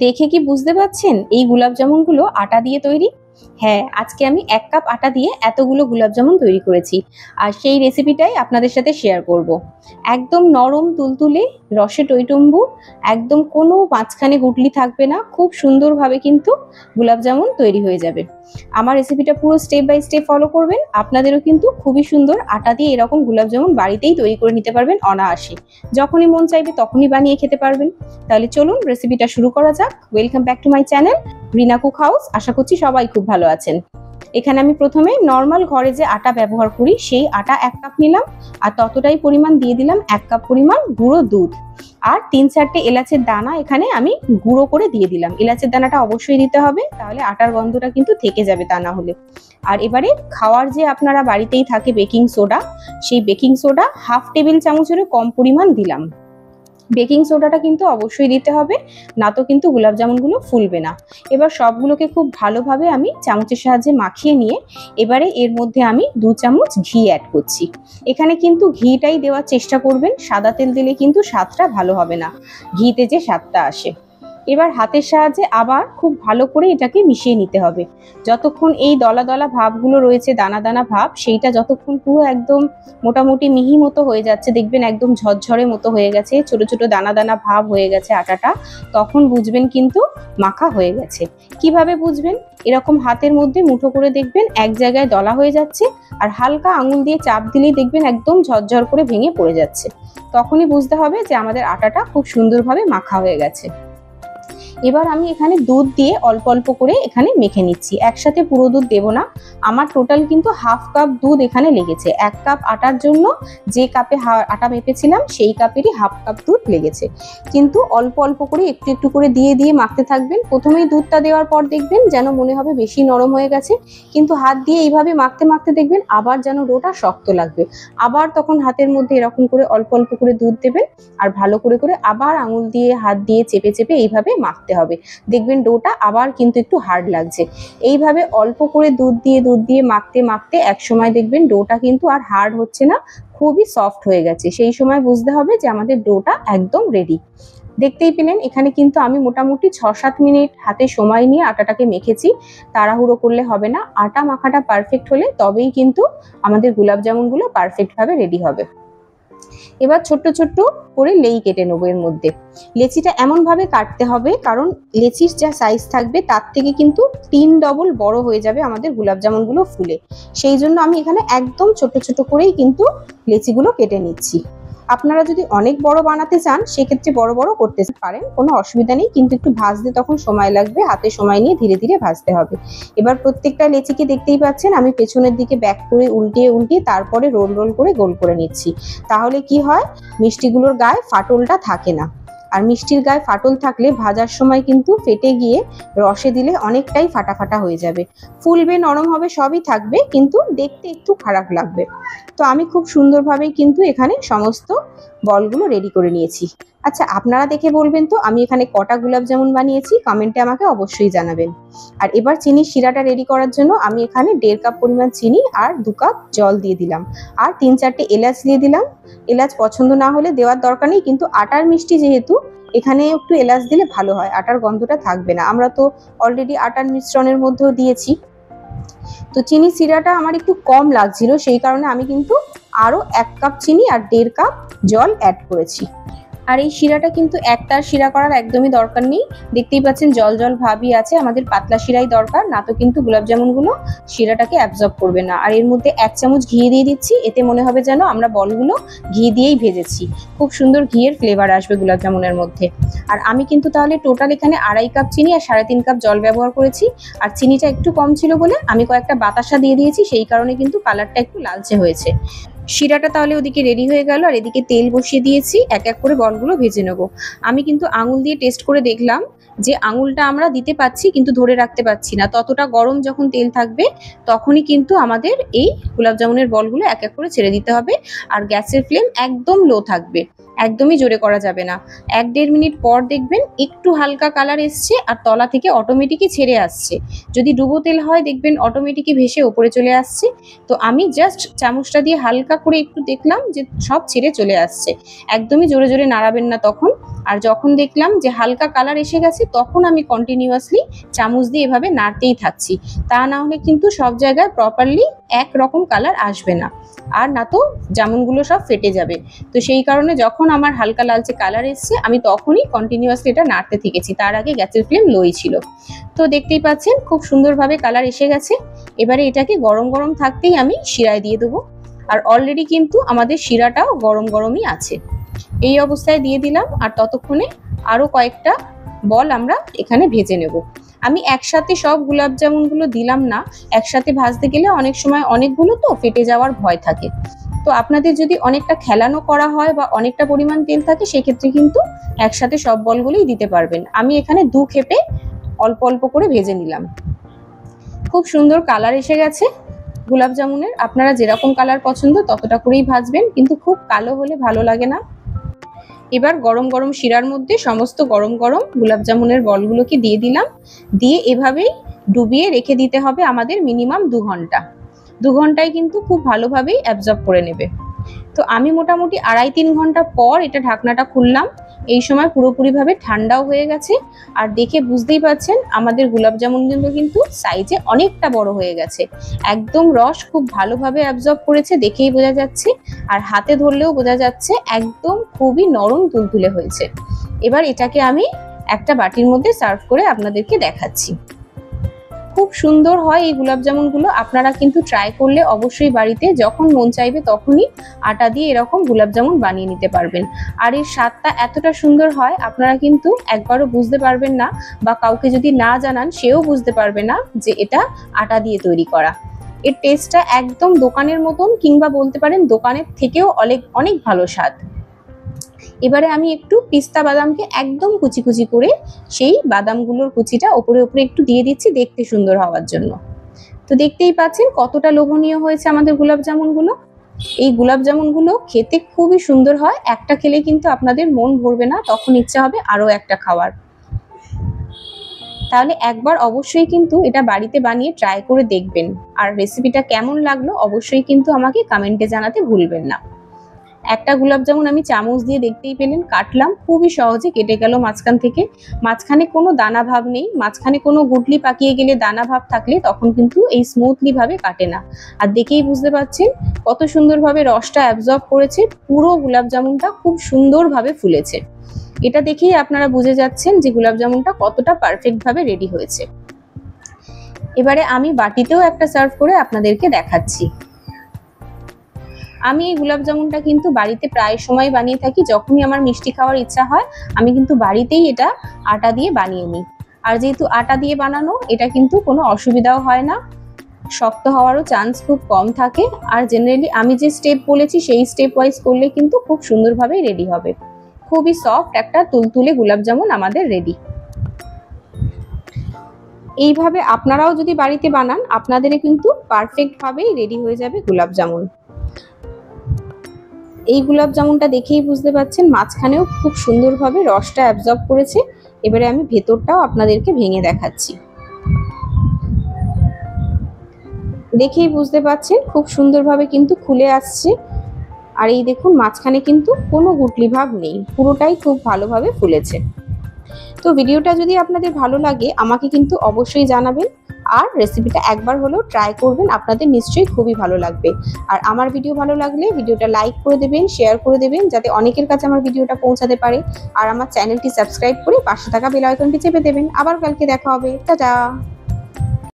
দেখে কি বুঝতে পারছেন এই গোলাপ জামুনগুলো আটা দিয়ে তৈরি? হ্যাঁ, আজকে আমি 1 কাপ আটা দিয়ে এতগুলো গোলাপ জামুন তৈরি করেছি। আর সেই রেসিপিটাই আপনাদের সাথে শেয়ার করব। একদম নরম তুলতুলে, রসে টইটুম্বুর, একদম কোনো মাঝখানে গুটলি থাকবে না। খুব সুন্দরভাবে কিন্তু গোলাপ জামুন তৈরি হয়ে যাবে। আমার রেসিপিটা পুরো স্টেপ বাই স্টেপ ফলো করবেন। আপনাদেরও কিন্তু খুবই সুন্দর আটা দিয়ে এরকম গোলাপ জামুন বাড়িতেই তৈরি করে নিতে পারবেন অনায়াসে। যখনই মন চাইবে তখনই বানিয়ে খেতে পারবেন। তাহলে চলুন রেসিপিটা শুরু করা যাক। Welcome back to my channel Rina cook house. আশা করছি সবাই খুব ভালো আছেন। এখানে আমি প্রথমে নর্মাল ঘরে যে আটা ব্যবহার করি সেই আটা 1 কাপ নিলাম, আর ততটাই পরিমাণ দিয়ে দিলাম 1 কাপ পরিমাণ গুঁড়ো দুধ, আর 3-4টে এলাচের দানা এখানে আমি গুঁড়ো করে দিয়ে দিলাম। এলাচের দানাটা অবশ্যই দিতে হবে, তাহলে আটার গন্ধটা কিন্তু থেকে যাবে তা না হলে। আর এবারে খাওয়ার যে আপনারা বাড়িতেই থাকে বেকিং সোডা, সেই বেকিং সোডা 1/2 টেবিল চামচেরও কম পরিমাণ দিলাম। বেকিং সোডাটা কিন্তু অবশ্যই দিতে হবে, না তো কিন্তু গোলাপ জামুনগুলো ফুলবে না। এবার সবগুলোকে খুব ভালোভাবে আমি চামচের সাহায্যে মাখিয়ে নিয়ে এবারে এর মধ্যে আমি 2 চামচ ঘি অ্যাড করছি। এখানে কিন্তু ঘিটাই দেওয়ার চেষ্টা করবেন, সাদা তেল দিলে কিন্তু স্বাদটা ভালো হবে না, ঘিতে যে স্বাদটা আসে। এবার হাতের সাহায্যে আবার খুব ভালো করে এটাকে মিশিয়ে নিতে হবে। যতক্ষণ এই দলা দলা ভাবগুলো রয়েছে, দানা দানা ভাব, সেইটা যতক্ষণ পুরো একদম মোটামুটি মিহি মতো হয়ে যাচ্ছে, দেখবেন একদম ঝরঝরে মতো হয়ে গেছে, ছোট ছোট দানা দানা ভাব হয়ে গেছে আটাটা, তখন বুঝবেন কিন্তু মাখা হয়ে গেছে। কিভাবে বুঝবেন? এরকম হাতের মধ্যে মুঠো করে দেখবেন এক জায়গায় দলা হয়ে যাচ্ছে, আর হালকা আঙুল দিয়ে চাপ দিলেই দেখবেন একদম ঝরঝর করে ভেঙে পড়ে যাচ্ছে। তখনই বুঝতে হবে যে আমাদের আটাটা খুব সুন্দরভাবে মাখা হয়ে গেছে। এবার আমি এখানে দুধ দিয়ে অল্প অল্প করে এখানে মেখে নিচ্ছি, একসাথে পুরো দুধ দেব না। আমার টোটাল কিন্তু 1/2 কাপ দুধ এখানে লেগেছে। 1 কাপ আটার জন্য যে কাপে আটা মেপেছিলাম সেই কাপেরই 1/2 কাপ দুধ লেগেছে। কিন্তু অল্প অল্প করে একটু একটু করে দিয়ে দিয়ে মাখতে থাকবেন। প্রথমেই দুধটা দেওয়ার পর দেখবেন যেন মনে হবে বেশি নরম হয়ে গেছে, কিন্তু হাত দিয়ে এইভাবে মাখতে মাখতে দেখবেন আবার যেন ডোটা শক্ত লাগবে। আবার তখন হাতের মধ্যে এরকম করে অল্প অল্প করে দুধ দেবেন, আর ভালো করে করে আবার আঙুল দিয়ে হাত দিয়ে চেপে চেপে এইভাবে মাখতে হবে। দেখবেন ডোটা আবার কিন্তু একটু হার্ড লাগছে। এইভাবে অল্প করে দুধ দিয়ে মাখতে মাখতে এক সময় দেখবেন ডোটা কিন্তু আর হার্ড হচ্ছে না, খুবই সফট হয়ে গেছে। সেই সময় বুঝতে হবে যে আমাদের ডোটা একদম রেডি। দেখতেই পেলেন এখানে কিন্তু আমি মোটামুটি 6-7 মিনিট হাতে সময় নিয়ে আটাটাকে মেখেছি। তাড়াহুড়ো করলে হবে না, আটা মাখাটা পারফেক্ট হলে তবেই কিন্তু আমাদের গোলাপ জামুনগুলো পারফেক্টভাবে রেডি হবে। এবার ছোট্ট ছোট্ট করে লেই কেটে নেবো। এর মধ্যে লেচিটা এমন ভাবে কাটতে হবে, কারণ লেচির যা সাইজ থাকবে তার থেকে কিন্তু 3 ডবল বড় হয়ে যাবে আমাদের গোলাপ জামুনগুলো ফুলে। সেই জন্য আমি এখানে একদম ছোট ছোট করেই কিন্তু লেচিগুলো কেটে নিচ্ছি। আপনারা যদি অনেক বড় বানাতে চান সেক্ষেত্রে বড় বড় করতে পারেন, কোনো অসুবিধা নেই, কিন্তু একটু ভাজতে তখন সময় লাগবে, হাতে সময় নিয়ে ধীরে ধীরে ভাজতে হবে। এবার প্রত্যেকটা লেচিকে দেখতেই পাচ্ছেন আমি পেছনের দিকে ব্যাক করে উল্টিয়ে উল্টিয়ে তারপরে রোল রোল করে গোল করে নিচ্ছি। তাহলে কি হয়, মিষ্টিগুলোর গায়ে ফাটলটা থাকে না। আর মিষ্টির গায়ে ফাটল থাকলে ভাজার সময় কিন্তু ফেটে গিয়ে রসে দিলে অনেকটাই ফাটা ফাটা হয়ে যাবে, ফুলবে, নরম হবে, সবই থাকবে, কিন্তু দেখতে একটু খারাপ লাগবে। তো আমি খুব সুন্দরভাবেই কিন্তু এখানে সমস্ত বলগুলো রেডি করে নিয়েছি। আচ্ছা, আপনারা দেখে বলবেন তো আমি এখানে কটা গোলাপ জামুন বানিয়েছি, কমেন্টে আমাকে অবশ্যই জানাবেন। আর এবার চিনির শিরাটা রেডি করার জন্য আমি এখানে 1.5 কাপ পরিমাণ চিনি আর 2 কাপ জল দিয়ে দিলাম, আর 3-4টে এলাচ দিয়ে দিলাম। এলাচ পছন্দ না হলে দেওয়ার দরকার নেই, কিন্তু আটার মিষ্টি যেহেতু এখানে একটু এলাচ দিলে ভালো হয়, আটার গন্ধটা থাকবে না। আমরা তো অলরেডি আটার মিশ্রণের মধ্যেও দিয়েছি। তো চিনি শিরাটা আমার একটু কম লাগছিল, সেই কারণে আমি কিন্তু আরো 1 কাপ চিনি আর 1.5 কাপ জল অ্যাড করেছি। আর এই শিরাটা কিন্তু একটার শিরা করার একদমই দরকার নেই, দেখতেই পাচ্ছেন জল জল ভাবই আছে, আমাদের পাতলা শিরাই দরকার, না তো কিন্তু গোলাপ জামুনগুলো শিরাটাকে অ্যাবজর্ব করবে না। আর এর মধ্যে 1 চামচ ঘি দিয়ে দিচ্ছি, এতে মনে হবে যেন আমরা বলগুলো ঘি দিয়েই ভেজেছি, খুব সুন্দর ঘিয়ের ফ্লেভার আসবে গোলাপ জামুনের মধ্যে। আর আমি কিন্তু তাহলে টোটাল এখানে 2.5 কাপ চিনি আর 3.5 কাপ জল ব্যবহার করেছি। আর চিনিটা একটু কম ছিল বলে আমি কয়েকটা বাতাসা দিয়ে দিয়েছি, সেই কারণে কিন্তু কালারটা একটু লালচে হয়েছে। শিরাটা তাহলে ওদিকে রেডি হয়ে গেল, আর এদিকে তেল বসিয়ে দিয়েছি, এক এক করে বলগুলো ভেজে নেব। আমি কিন্তু আঙুল দিয়ে টেস্ট করে দেখলাম যে আঙুলটা আমরা দিতে পাচ্ছি কিন্তু ধরে রাখতে পারছি না। ততটা গরম যখন তেল থাকবে তখনই কিন্তু আমাদের এই গোলাপ জামুনের বলগুলো এক এক করে ছেড়ে দিতে হবে, আর গ্যাসের ফ্লেম একদম লো থাকবে। একদমই জোরে করা যাবে না। 1-1.5 মিনিট পর দেখবেন একটু হালকা কালার এসছে আর তলা থেকে অটোমেটিকই ছেড়ে আসছে। যদি ডুবো তেল হয় দেখবেন অটোমেটিকই ভেসে ওপরে চলে আসছে। তো আমি জাস্ট চামচটা দিয়ে হালকা করে একটু দেখলাম যে সব ছেড়ে চলে আসছে। একদমই জোরে জোরে নাড়াবেন না তখন। আর যখন দেখলাম যে হালকা কালার এসে গেছে তখন আমি কন্টিনিউয়াসলি চামচ দিয়ে এভাবে নাড়তেই থাকছি। তা না হলে কিন্তু সব জায়গায় প্রপারলি একরকম কালার আসবে না, আর না তো জামুনগুলো সব ফেটে যাবে। তো সেই কারণে যখন আমার হালকা লালচে কালার এসছে আমি তখনই কন্টিনিউয়াসলি এটা নাড়তে থেকেছি। তার আগে গ্যাসের ফ্লেম লোই ছিল। তো দেখতেই পাচ্ছেন খুব সুন্দরভাবে কালার এসে গেছে। এবারে এটাকে গরম গরম থাকতেই আমি শিরায় দিয়ে দেবো। আর অলরেডি কিন্তু আমাদের শিরাটাও গরম গরমই আছে। এই অবস্থায় দিয়ে দিলাম। আর ততক্ষণে আরও কয়েকটা বল আমরা এখানে ভেজে নেব। আমি একসাথে সব গোলাপ জামুনগুলো দিলাম না, একসাথে ভাজতে গেলে অনেক সময় অনেকগুলো তো ফেটে যাওয়ার ভয় থাকে। তো আপনাদের যদি অনেকটা খেলানো করা হয় বা অনেকটা পরিমাণ তেল থাকে সেক্ষেত্রে কিন্তু একসাথে সব বলগুলোই দিতে পারবেন। আমি এখানে 2 খেপে অল্প অল্প করে ভেজে নিলাম। খুব সুন্দর কালার এসে গেছে গোলাপ জামুনের। আপনারা যেরকম কালার পছন্দ ততটা করেই ভাজবেন, কিন্তু খুব কালো হলে ভালো লাগে না। এবার গরম গরম শিরার মধ্যে সমস্ত গরম গরম গোলাপ জামুনের বলগুলোকে দিয়ে দিলাম। দিয়ে এভাবেই ডুবিয়ে রেখে দিতে হবে আমাদের মিনিমাম 2 ঘন্টা। 2 ঘন্টায় কিন্তু খুব ভালোভাবেই অ্যাবজর্ব করে নেবে। তো আমি মোটামুটি 2.5-3 ঘন্টা পর এটা ঢাকনাটা খুললাম। এই সময় পুরোপুরিভাবে ঠান্ডাও হয়ে গেছে। আর দেখে বুঝতেই পাচ্ছেন আমাদের গোলাপ জামুনগুলো কিন্তু সাইজে অনেকটা বড় হয়ে গেছে। একদম রস খুব ভালোভাবে অ্যাবজর্ব করেছে, দেখেই বোঝা যাচ্ছে। আর হাতে ধরলেও বোঝা যাচ্ছে একদম খুবই নরম তুলতুলে হয়েছে। এবার এটাকে আমি একটা বাটির মধ্যে সার্ভ করে আপনাদেরকে দেখাচ্ছি। খুব সুন্দর হয় এই গোলাপ জামুনগুলো। আপনারা কিন্তু ট্রাই করলে অবশ্যই বাড়িতে যখন মন চাইবে তখনই আটা দিয়ে এরকম গোলাপ জামুন বানিয়ে নিতে পারবেন। আর এর স্বাদটা এতটা সুন্দর হয় আপনারা কিন্তু একবারও বুঝতে পারবেন না, বা কাউকে যদি না জানান সেও বুঝতে পারবে না যে এটা আটা দিয়ে তৈরি করা। এর টেস্টটা একদম দোকানের মতন, কিংবা বলতে পারেন দোকানের থেকেও অনেক অনেক ভালো স্বাদ। এবারে আমি একটু পিস্তা বাদামকে একদম কুচি কুচি করে সেই বাদামগুলোর কুচিটা ওপরে ওপরে একটু দিয়ে দিচ্ছি দেখতে সুন্দর হওয়ার জন্য। তো দেখতেই পাচ্ছেন কতটা লোভনীয় হয়েছে আমাদের গোলাপ জামুনগুলো। এই গোলাপ জামুনগুলো খেতে খুবই সুন্দর হয়। একটা খেলে কিন্তু আপনাদের মন ভরবে না, তখন ইচ্ছা হবে আরও একটা খাওয়ার। তাহলে একবার অবশ্যই কিন্তু এটা বাড়িতে বানিয়ে ট্রাই করে দেখবেন। আর রেসিপিটা কেমন লাগলো অবশ্যই কিন্তু আমাকে কমেন্টে জানাতে ভুলবেন না। একটা গোলাপ জামুন আমি চামচ দিয়ে দেখতেই পেলেন কাটলাম, খুবই সহজে কেটে গেল মাঝখান থেকে। মাঝখানে কোনো দানা ভাব নেই। মাঝখানে কোনো গুটলি পাকিয়ে গেলে দানা ভাব থাকলে তখন কিন্তু এই স্মুথলি ভাবে কাটে না। আর দেখেই বুঝতে পারছেন কত সুন্দরভাবে রসটা অ্যাবজর্ব করেছে। পুরো গোলাপ জামুনটা খুব সুন্দরভাবে ফুলেছে। এটা দেখেই আপনারা বুঝে যাচ্ছেন যে গোলাপ জামুনটা কতটা পারফেক্ট ভাবে রেডি হয়েছে। এবারে আমি বাটিতেও একটা সার্ভ করে আপনাদেরকে দেখাচ্ছি। আমি এই গোলাপ জামুনটা কিন্তু বাড়িতে প্রায় সময় বানিয়ে থাকি। যখনই আমার মিষ্টি খাওয়ার ইচ্ছা হয় আমি কিন্তু বাড়িতেই এটা আটা দিয়ে বানিয়ে নিই। আর যেহেতু আটা দিয়ে বানানো, এটা কিন্তু কোনো অসুবিধাও হয় না, শক্ত হওয়ারও চান্স খুব কম থাকে। আর জেনারেলি আমি যে স্টেপ বলেছি সেই স্টেপ ওয়াইজ করলে কিন্তু খুব সুন্দরভাবেই রেডি হবে। খুবই সফট একটা তুলতুলে গোলাপ জামুন আমাদের রেডি। এইভাবে আপনারাও যদি বাড়িতে বানান আপনাদের কিন্তু পারফেক্ট ভাবেই রেডি হয়ে যাবে গোলাপ জামুন। এই গোলাপ জামুনটা দেখেই বুঝতে পারছেন মাঝখানেও খুব সুন্দরভাবে রসটা অ্যাবজর্ব করেছে। এবারে আমি ভেতরটাও আপনাদেরকে ভেঙে দেখাচ্ছি। দেখেই বুঝতে পারছেন খুব সুন্দরভাবে কিন্তু খুলে আসছে। আর এই দেখুন মাঝখানে কিন্তু কোনো গুটলি ভাব নেই, পুরোটাই খুব ভালোভাবে ফুলেছে। তো ভিডিওটা যদি আপনাদের ভালো লাগে আমাকে কিন্তু অবশ্যই জানাবেন। আর রেসিপিটা একবার হলেও ট্রাই করবেন, আপনাদের নিশ্চয়ই খুবই ভালো লাগবে। আর আমার ভিডিও ভালো লাগলে ভিডিওটা লাইক করে দেবেন, শেয়ার করে দেবেন, যাতে অনেকের কাছে আমার ভিডিওটা পৌঁছাতে পারে। আর আমার চ্যানেলটি সাবস্ক্রাইব করে পাশে থাকা বেল আইকনটি চেপে দেবেন। আবার কালকে দেখা হবে। টাটা।